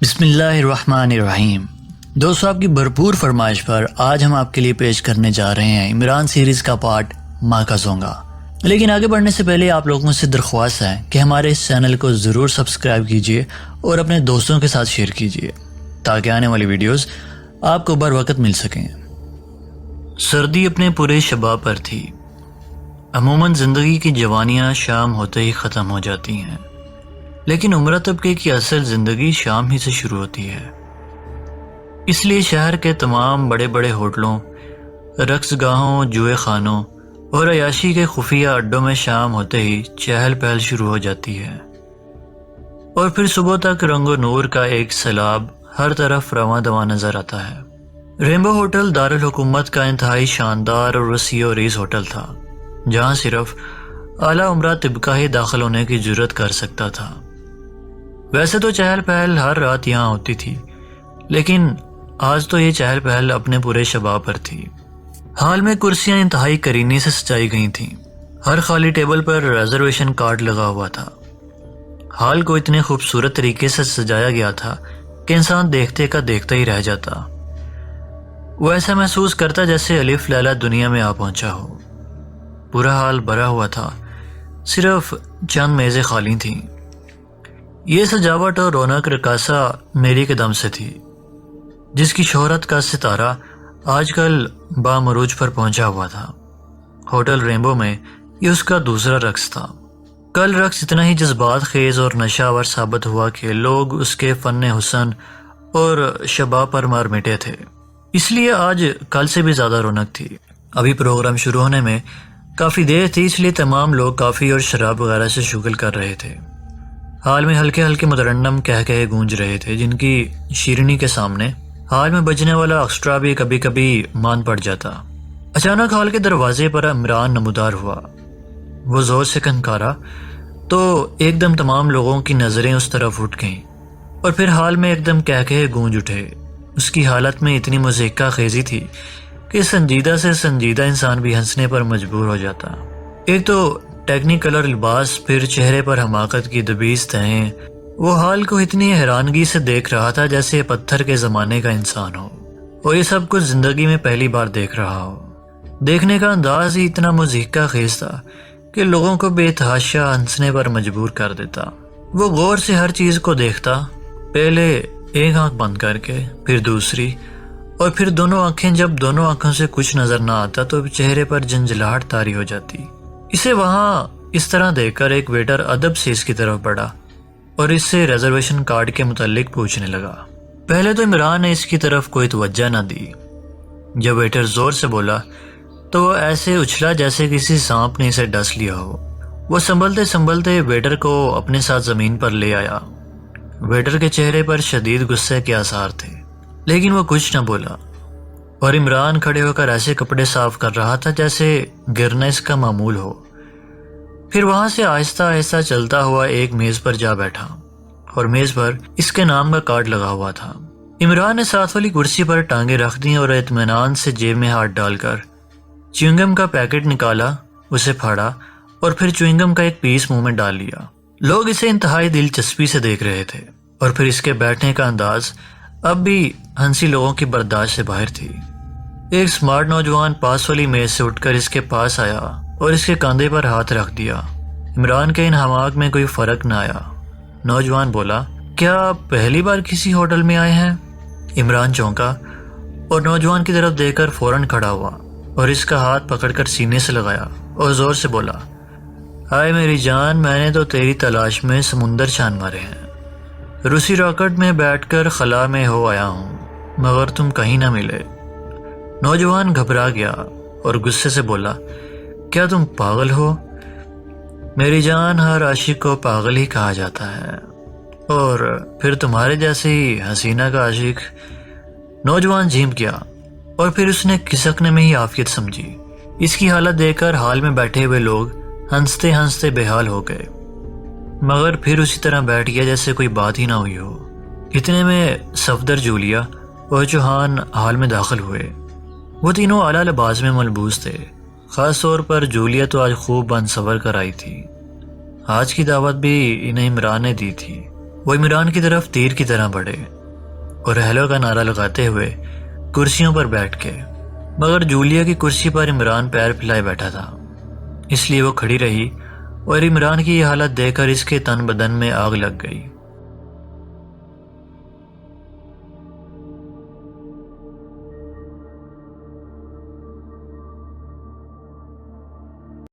بسم اللہ الرحمن الرحیم۔ دوستو، آپ کی بھرپور فرمائش پر آج ہم آپ کے لیے پیش کرنے جا رہے ہیں عمران سیریز کا پارٹ ماں کا زونگا۔ لیکن آگے بڑھنے سے پہلے آپ لوگوں سے درخواست ہے کہ ہمارے اس چینل کو ضرور سبسکرائب کیجئے اور اپنے دوستوں کے ساتھ شیئر کیجئے تاکہ آنے والی ویڈیوز آپ کو بر وقت مل سکیں۔ سردی اپنے پورے شباب پر تھی۔ عموماً زندگی کی جوانیاں شام ہوتے ہی ختم ہو جاتی ہیں، لیکن عمرہ طبقے کی اصل زندگی شام ہی سے شروع ہوتی ہے۔ اس لیے شہر کے تمام بڑے بڑے ہوٹلوں، رقص گاہوں، جوئے خانوں اور عیاشی کے خفیہ اڈوں میں شام ہوتے ہی چہل پہل شروع ہو جاتی ہے، اور پھر صبح تک رنگ و نور کا ایک سیلاب ہر طرف رواں دواں نظر آتا ہے۔ ریمبو ہوٹل دارالحکومت کا انتہائی شاندار اور وسیع و عریض ہوٹل تھا، جہاں صرف اعلیٰ عمرہ طبقہ ہی داخل ہونے کی جرت کر سکتا تھا۔ ویسے تو چہل پہل ہر رات یہاں ہوتی تھی، لیکن آج تو یہ چہل پہل اپنے پورے شباب پر تھی۔ ہال میں کرسیاں انتہائی کرینی سے سجائی گئی تھیں۔ ہر خالی ٹیبل پر ریزرویشن کارڈ لگا ہوا تھا۔ ہال کو اتنے خوبصورت طریقے سے سجایا گیا تھا کہ انسان دیکھتے کا دیکھتا ہی رہ جاتا۔ وہ ایسا محسوس کرتا جیسے الف لیلہ دنیا میں آ پہنچا ہو۔ پورا ہال بھرا ہوا تھا، صرف چند میزیں خالی تھیں۔ یہ سجاوٹ اور رونق رقاصہ میری کے دم سے تھی، جس کی شہرت کا ستارہ آج کل بامروج پر پہنچا ہوا تھا۔ ہوٹل ریمبو میں یہ اس کا دوسرا رقص تھا۔ کل رقص اتنا ہی جذبات خیز اور نشہ آور ثابت ہوا کہ لوگ اس کے فن حسن اور شباب پر مار مٹے تھے، اس لیے آج کل سے بھی زیادہ رونق تھی۔ ابھی پروگرام شروع ہونے میں کافی دیر تھی، اس لیے تمام لوگ کافی اور شراب وغیرہ سے شغل کر رہے تھے۔ ہال میں ہلکے ہلکے مترنم کہے گونج رہے تھے، جن کی شیرینی کے سامنے ہال میں بجنے والا ایکسٹرا بھی کبھی کبھی مان پڑ جاتا۔ اچانک ہال کے دروازے پر عمران نمودار ہوا۔ وہ زور سے کھنکارا تو ایک دم تمام لوگوں کی نظریں اس طرف اٹھ گئیں، اور پھر ہال میں ایک دم کہے گونج اٹھے۔ اس کی حالت میں اتنی مضحکہ خیزی تھی کہ سنجیدہ سے سنجیدہ انسان بھی ہنسنے پر مجبور ہو جاتا۔ ایک تو ٹیکنی کلر لباس، پھر چہرے پر حماقت کی دبیز تہیں۔ وہ حال کو اتنی حیرانگی سے دیکھ رہا تھا جیسے پتھر کے زمانے کا انسان ہو، اور یہ سب کچھ زندگی میں پہلی بار دیکھ رہا ہو۔ دیکھنے کا انداز ہی اتنا مضحکہ خیز تھا کہ لوگوں کو بے تحاشا ہنسنے پر مجبور کر دیتا۔ وہ غور سے ہر چیز کو دیکھتا، پہلے ایک آنکھ بند کر کے، پھر دوسری، اور پھر دونوں آنکھیں۔ جب دونوں آنکھوں سے کچھ نظر نہ آتا تو چہرے پر جھنجھلاہٹ طاری ہو جاتی۔ اسے وہاں اس طرح دیکھ کر ایک ویٹر ادب سے اس کی طرف بڑھا اور اس سے ریزرویشن کارڈ کے متعلق پوچھنے لگا۔ پہلے تو عمران نے اس کی طرف کوئی توجہ نہ دی۔ جب ویٹر زور سے بولا تو وہ ایسے اچھلا جیسے کسی سانپ نے اسے ڈس لیا ہو۔ وہ سنبھلتے سنبھلتے ویٹر کو اپنے ساتھ زمین پر لے آیا۔ ویٹر کے چہرے پر شدید غصے کے آثار تھے، لیکن وہ کچھ نہ بولا، اور عمران کھڑے ہو کر ایسے کپڑے صاف کر رہا تھا جیسے گرنا اس کا معمول ہو۔ پھر وہاں سے آہستہ آہستہ چلتا ہوا ایک میز پر جا بیٹھا، اور میز پر اس کے نام کا کارڈ لگا ہوا تھا۔ عمران نے ساتھ والی کرسی پر ٹانگیں رکھ دیں اور اطمینان سے جیب میں ہاتھ ڈال کر چیونگم کا پیکٹ نکالا، اسے پھاڑا اور پھر چیونگم کا ایک پیس منہ میں ڈال لیا۔ لوگ اسے انتہائی دلچسپی سے دیکھ رہے تھے، اور پھر اس کے بیٹھنے کا انداز اب بھی ہنسی لوگوں کی برداشت سے باہر تھی۔ ایک سمارٹ نوجوان پاس والی میز سے اٹھ کر اس کے پاس آیا اور اس کے کاندھے پر ہاتھ رکھ دیا۔ عمران کے ان حماق میں کوئی فرق نہ آیا۔ نوجوان بولا، کیا آپ پہلی بار کسی ہوٹل میں آئے ہیں؟ عمران چونکا اور نوجوان کی طرف دیکھ کر فوراً کھڑا ہوا اور اس کا ہاتھ پکڑ کر سینے سے لگایا اور زور سے بولا، ہائے میری جان، میں نے تو تیری تلاش میں سمندر چھان مارے ہیں۔ روسی راکٹ میں بیٹھ کر خلا میں ہو آیا ہوں، مگر تم کہیں نہ ملے۔ نوجوان گھبرا گیا اور غصے سے بولا، کیا تم پاگل ہو؟ میری جان، ہر عاشق کو پاگل ہی کہا جاتا ہے، اور پھر تمہارے جیسے ہی حسینہ کا عاشق۔ نوجوان جھینپ گیا، اور پھر اس نے کھسکنے میں ہی عافیت سمجھی۔ اس کی حالت دیکھ کر حال میں بیٹھے ہوئے لوگ ہنستے ہنستے بے حال ہو گئے، مگر پھر اسی طرح بیٹھ گیا جیسے کوئی بات ہی نہ ہوئی ہو۔ اتنے میں صفدر، جولیا اور چوہان حال میں داخل ہوئے۔ وہ تینوں اعلیٰ لباس میں ملبوس تھے۔ خاص طور پر جولیا تو آج خوب بن سنور کر آئی تھی۔ آج کی دعوت بھی انہیں عمران نے دی تھی۔ وہ عمران کی طرف تیر کی طرح بڑھے اور ہیلو کا نعرہ لگاتے ہوئے کرسیوں پر بیٹھ کے، مگر جولیا کی کرسی پر عمران پیر پھیلائے بیٹھا تھا، اس لیے وہ کھڑی رہی اور عمران کی یہ حالت دیکھ کر اس کے تن بدن میں آگ لگ گئی۔